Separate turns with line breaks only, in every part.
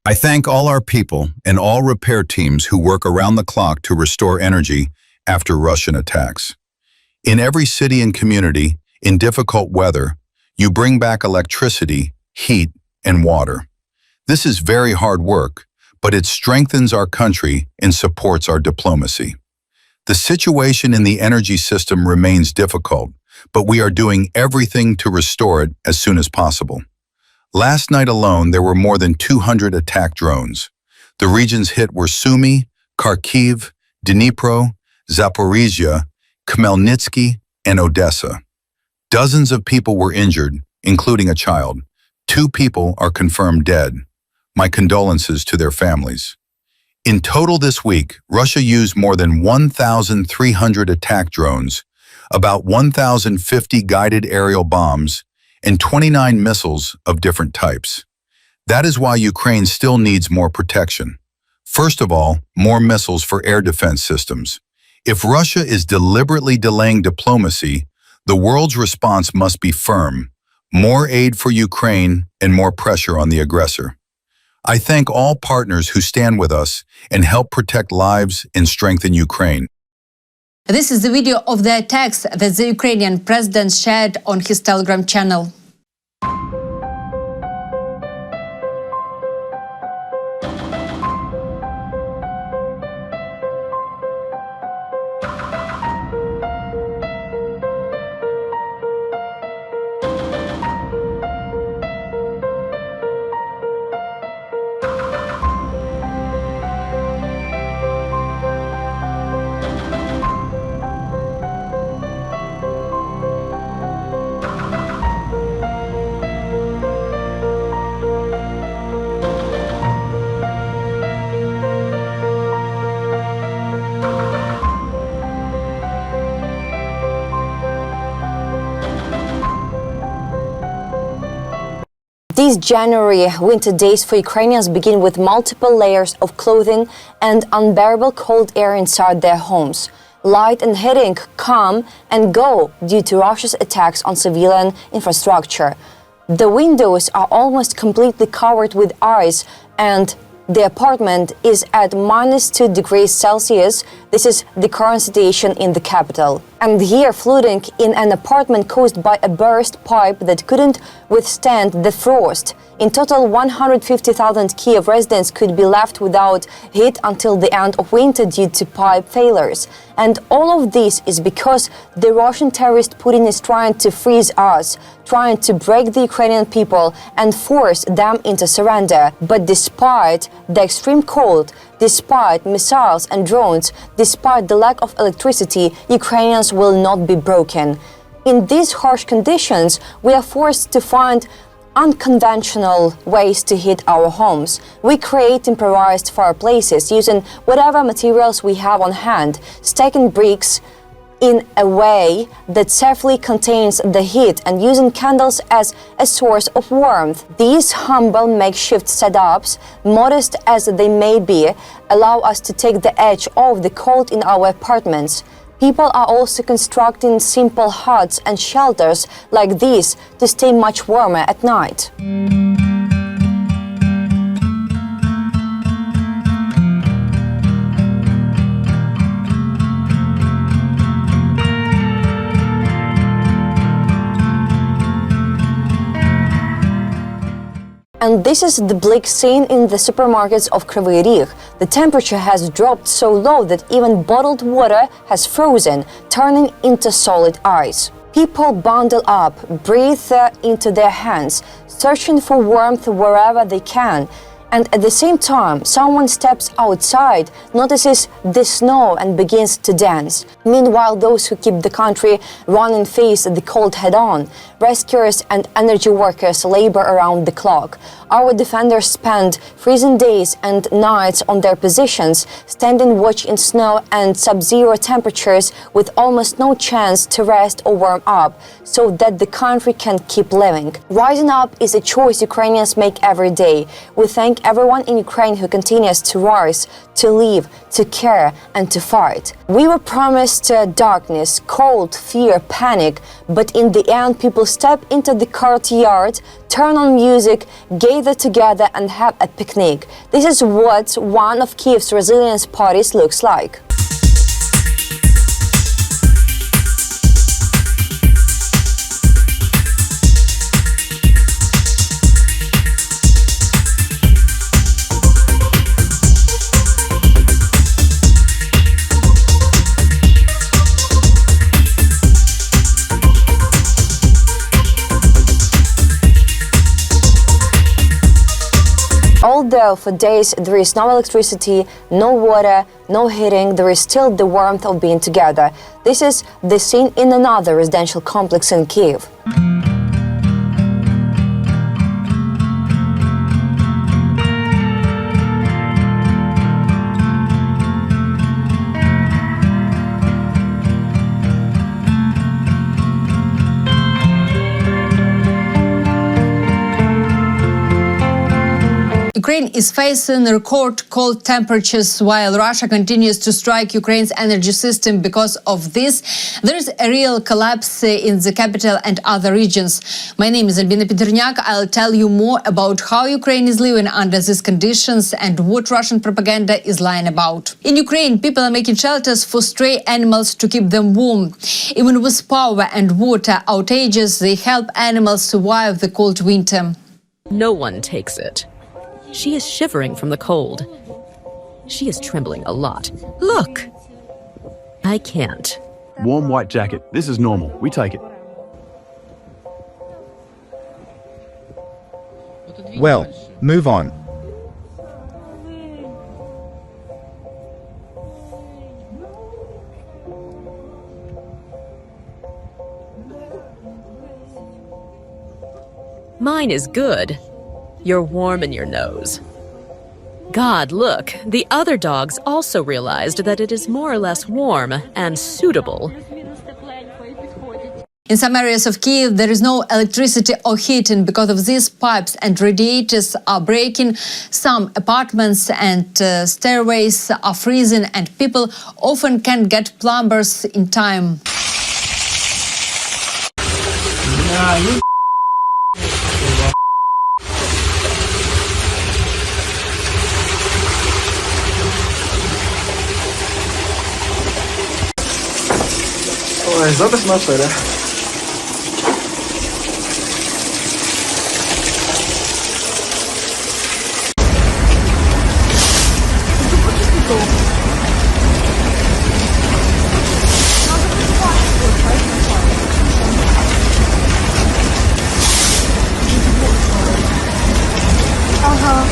I thank all our people and all repair teams who work around the clock to restore energy after Russian attacks. In every city and community, in difficult weather, you bring back electricity, heat, and water. This is very hard work, but it strengthens our country and supports our diplomacy. The situation in the energy system remains difficult, but we are doing everything to restore it as soon as possible. Last night alone, there were more than 200 attack drones. The regions hit were Sumy, Kyiv, Dnipro, Zaporizhia, Khmelnytsky, and Odessa. Dozens of people were injured, including a child. 2 people are confirmed dead. My condolences to their families. In total this week, Russia used more than 1,300 attack drones, about 1,050 guided aerial bombs, and 29 missiles of different types. That is why Ukraine still needs more protection. First of all, more missiles for air defense systems. If Russia is deliberately delaying diplomacy, the world's response must be firm, more aid for Ukraine and more pressure on the aggressor. I thank all partners who stand with us and help protect lives and strengthen Ukraine.
This is the video of the attacks that the Ukrainian president shared on his Telegram channel.
These January winter days for Ukrainians begin with multiple layers of clothing and unbearable cold air inside their homes. Light and heating come and go due to Russia's attacks on civilian infrastructure. The windows are almost completely covered with ice, and the apartment is at -2 degrees Celsius. This is the current situation in the capital. And here, flooding in an apartment caused by a burst pipe that couldn't withstand the frost. In total, 150,000 Kyiv residents could be left without heat until the end of winter due to pipe failures. And all of this is because the Russian terrorist Putin is trying to freeze us, trying to break the Ukrainian people and force them into surrender. But despite the extreme cold, despite missiles and drones, despite the lack of electricity, Ukrainians will not be broken. In these harsh conditions, we are forced to find unconventional ways to heat our homes. We create improvised fireplaces using whatever materials we have on hand, stacking bricks in a way that safely contains the heat and using candles as a source of warmth. These humble makeshift setups, modest as they may be, allow us to take the edge off the cold in our apartments. People are also constructing simple huts and shelters like these to stay much warmer at night. And this is the bleak scene in the supermarkets of Kryvyi Rih. The temperature has dropped so low that even bottled water has frozen, turning into solid ice. People bundle up, breathe into their hands, searching for warmth wherever they can. And at the same time, someone steps outside, notices the snow and begins to dance. Meanwhile, those who keep the country running face the cold head-on. Rescuers and energy workers labor around the clock. Our defenders spend freezing days and nights on their positions, standing watch in snow and sub-zero temperatures with almost no chance to rest or warm up, so that the country can keep living. Rising up is a choice Ukrainians make every day. We thank everyone in Ukraine who continues to rise, to live, to care, and to fight. We were promised darkness, cold, fear, panic, but in the end, people step into the courtyard, turn on music, gather together, and have a picnic. This is what one of Kyiv's resilience parties looks like. Although for days there is no electricity, no water, no heating, there is still the warmth of being together. This is the scene in another residential complex in Kyiv.
Ukraine is facing record cold temperatures while Russia continues to strike Ukraine's energy system. Because of this, there is a real collapse in the capital and other regions. My name is Albina Pidhirnyak. I'll tell you more about how Ukraine is living under these conditions and what Russian propaganda is lying about. In Ukraine, people are making shelters for stray animals to keep them warm. Even with power and water outages, they help animals survive the cold winter.
No one takes it. She is shivering from the cold. She is trembling a lot. Look! I can't.
Warm white jacket. This is normal. We take it.
Well, move on.
Mine is good. You're warm in your nose. God, look, the other dogs also realized that it is more or less warm and suitable.
In some areas of Kyiv, there is no electricity or heating. Because of these, pipes and radiators are breaking. Some apartments and stairways are freezing, and people often can't get plumbers in time.
Ой, запис на 4.
Ага,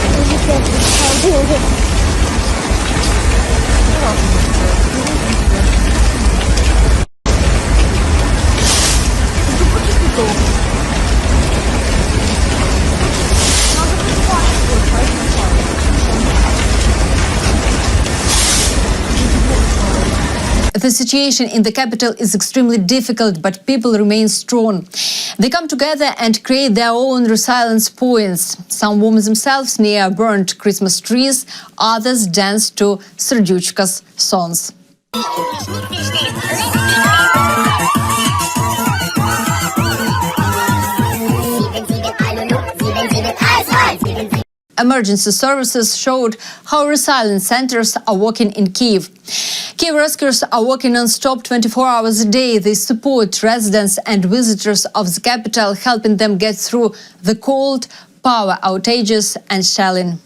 The situation in the capital is extremely difficult, but people remain strong. They come together and create their own resilience points. Some warm themselves near burnt Christmas trees, others dance to Serdyuchka's songs. Emergency services showed how resilient centers are working in Kyiv. Kyiv rescuers are working non-stop 24 hours a day. They support residents and visitors of the capital, helping them get through the cold, power outages and shelling.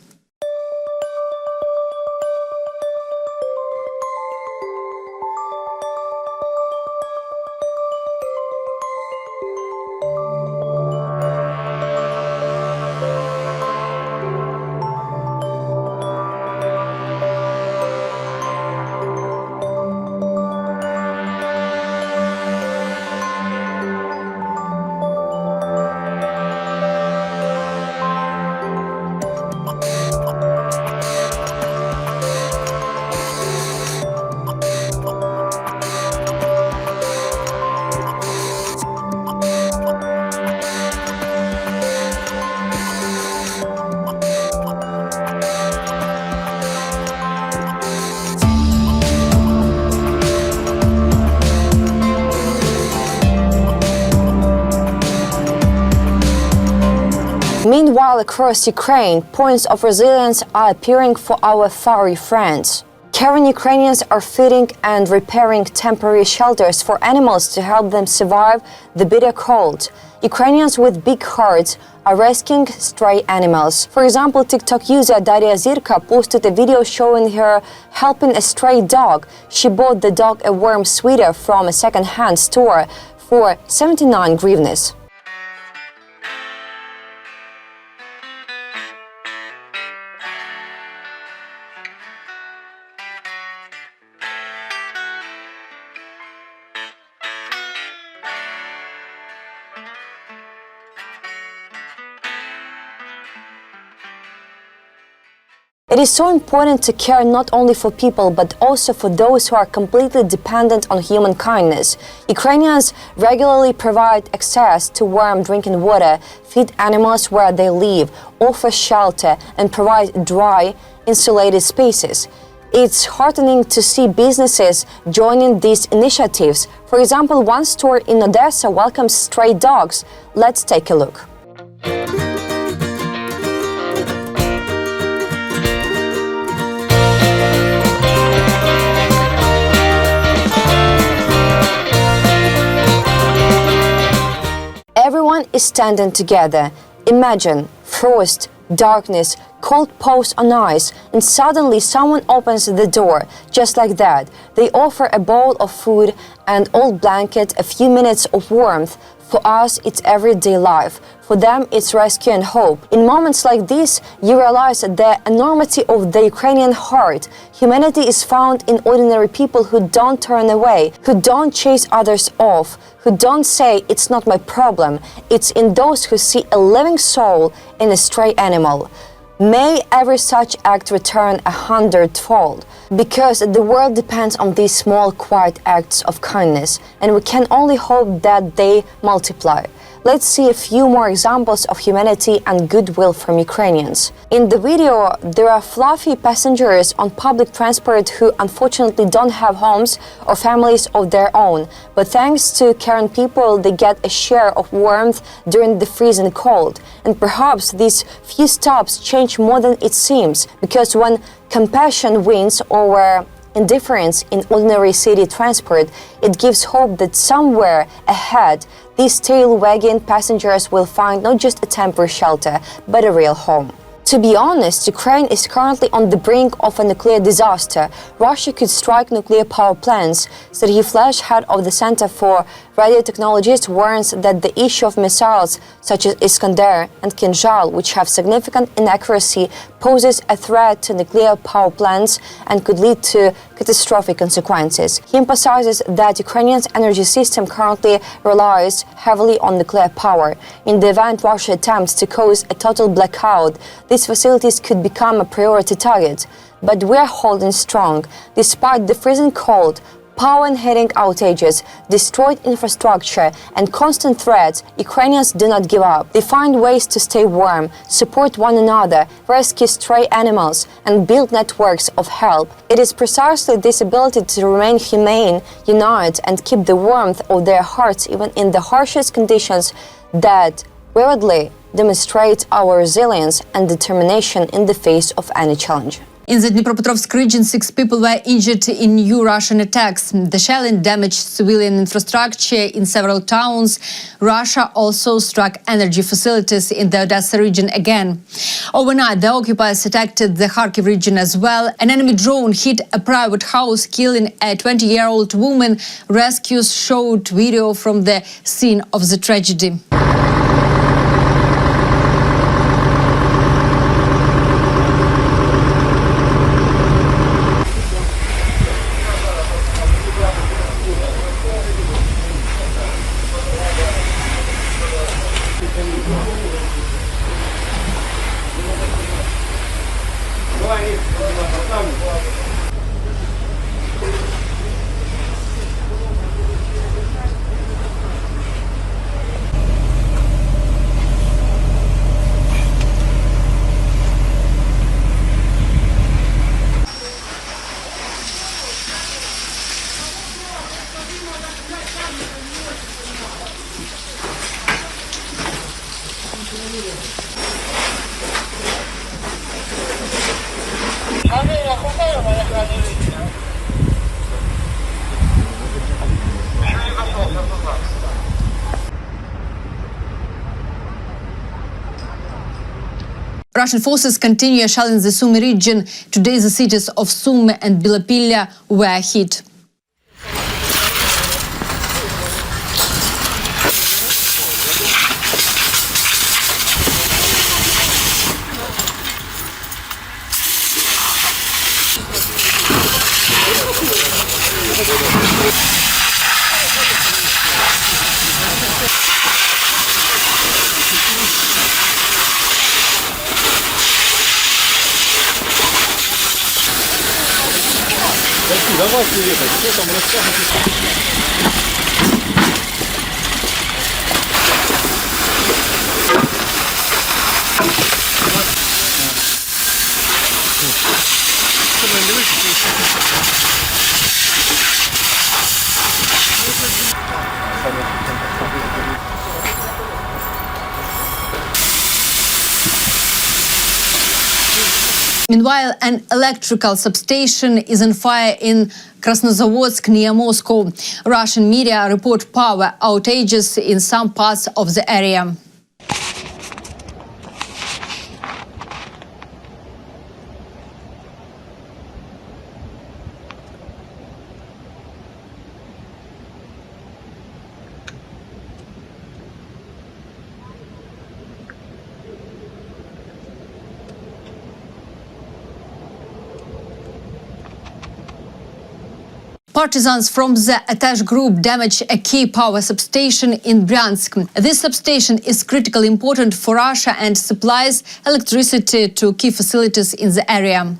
Meanwhile, across Ukraine, points of resilience are appearing for our furry friends. Caring Ukrainians are feeding and repairing temporary shelters for animals to help them survive the bitter cold. Ukrainians with big hearts are rescuing stray animals. For example, TikTok user Daria Zirka posted a video showing her helping a stray dog. She bought the dog a warm sweater from a second-hand store for 79 hryvnias. It is so important to care not only for people but also for those who are completely dependent on human kindness. Ukrainians regularly provide access to warm drinking water, feed animals where they live, offer shelter, and provide dry, insulated spaces. It's heartening to see businesses joining these initiatives. For example, one store in Odessa welcomes stray dogs. Let's take a look. Everyone is standing together. Imagine frost, darkness, cold paws on ice, and suddenly someone opens the door, just like that. They offer a bowl of food, an old blanket, a few minutes of warmth. For us, it's everyday life. For them, it's rescue and hope. In moments like this, you realize the enormity of the Ukrainian heart. Humanity is found in ordinary people who don't turn away, who don't chase others off, who don't say, "It's not my problem." It's in those who see a living soul in a stray animal. May every such act return 100-fold, because the world depends on these small, quiet acts of kindness, and we can only hope that they multiply. Let's see a few more examples of humanity and goodwill from Ukrainians. In the video, there are fluffy passengers on public transport who unfortunately don't have homes or families of their own, but thanks to caring people, they get a share of warmth during the freezing cold. And perhaps these few stops change more than it seems, because when compassion wins over indifference in ordinary city transport, it gives hope that somewhere ahead, these tail-wagging passengers will find not just a temporary shelter, but a real home. To be honest, Ukraine is currently on the brink of a nuclear disaster. Russia could strike nuclear power plants. Serhiy Flesh, head of the Center for Radio Technologies, warns that the issue of missiles such as Iskander and Kinzhal, which have significant inaccuracy, poses a threat to nuclear power plants and could lead to catastrophic consequences. He emphasizes that Ukrainian's energy system currently relies heavily on nuclear power. In the event Russia attempts to cause a total blackout, these facilities could become a priority target. But we're holding strong. Despite the freezing cold, power and heating outages, destroyed infrastructure, and constant threats, Ukrainians do not give up. They find ways to stay warm, support one another, rescue stray animals, and build networks of help. It is precisely this ability to remain humane, unite, and keep the warmth of their hearts even in the harshest conditions that vividly demonstrates our resilience and determination in the face of any challenge.
In the Dnipropetrovsk region, 6 people were injured in new Russian attacks. The shelling damaged civilian infrastructure in several towns. Russia also struck energy facilities in the Odessa region again. Overnight, the occupiers attacked the Kharkiv region as well. An enemy drone hit a private house, killing a 20-year-old woman. Rescuers showed video from the scene of the tragedy. Russian forces continue shelling the Sumy region. Today, the cities of Sumy and Bilapilya were hit. Meanwhile, an electrical substation is on fire in Krasnozavodsk near Moscow. Russian media report power outages in some parts of the area. Partisans from the Outages group damaged a key power substation in Bryansk. This substation is critically important for Russia and supplies electricity to key facilities in the area.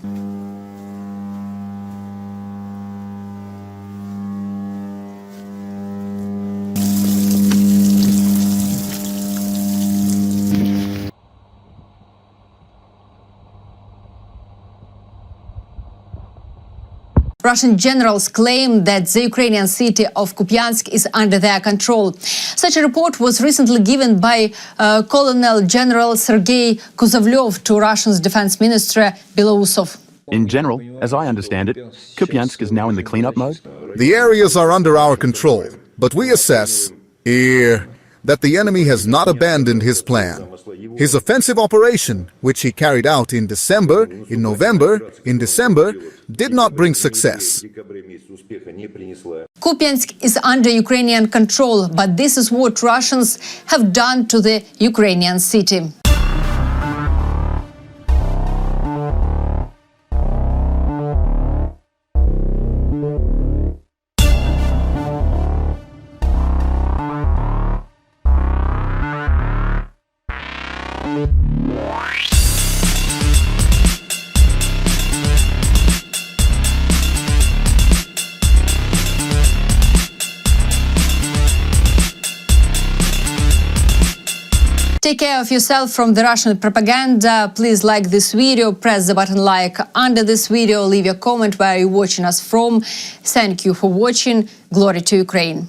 Russian generals claim that the Ukrainian city of Kupiansk is under their control. Such a report was recently given by Colonel General Sergei Kuzovlev to Russia's Defense Minister Belousov.
In general, as I understand it, Kupiansk is now in the cleanup mode.
The areas are under our control, but we assess that the enemy has not abandoned his plan. His offensive operation, which he carried out in November, did not bring success.
Kupiansk is under Ukrainian control, but this is what Russians have done to the Ukrainian city. Take care of yourself from the Russian propaganda. Please like this video, press the button like under this video, leave your comment where you're watching us from. Thank you for watching. Glory to Ukraine.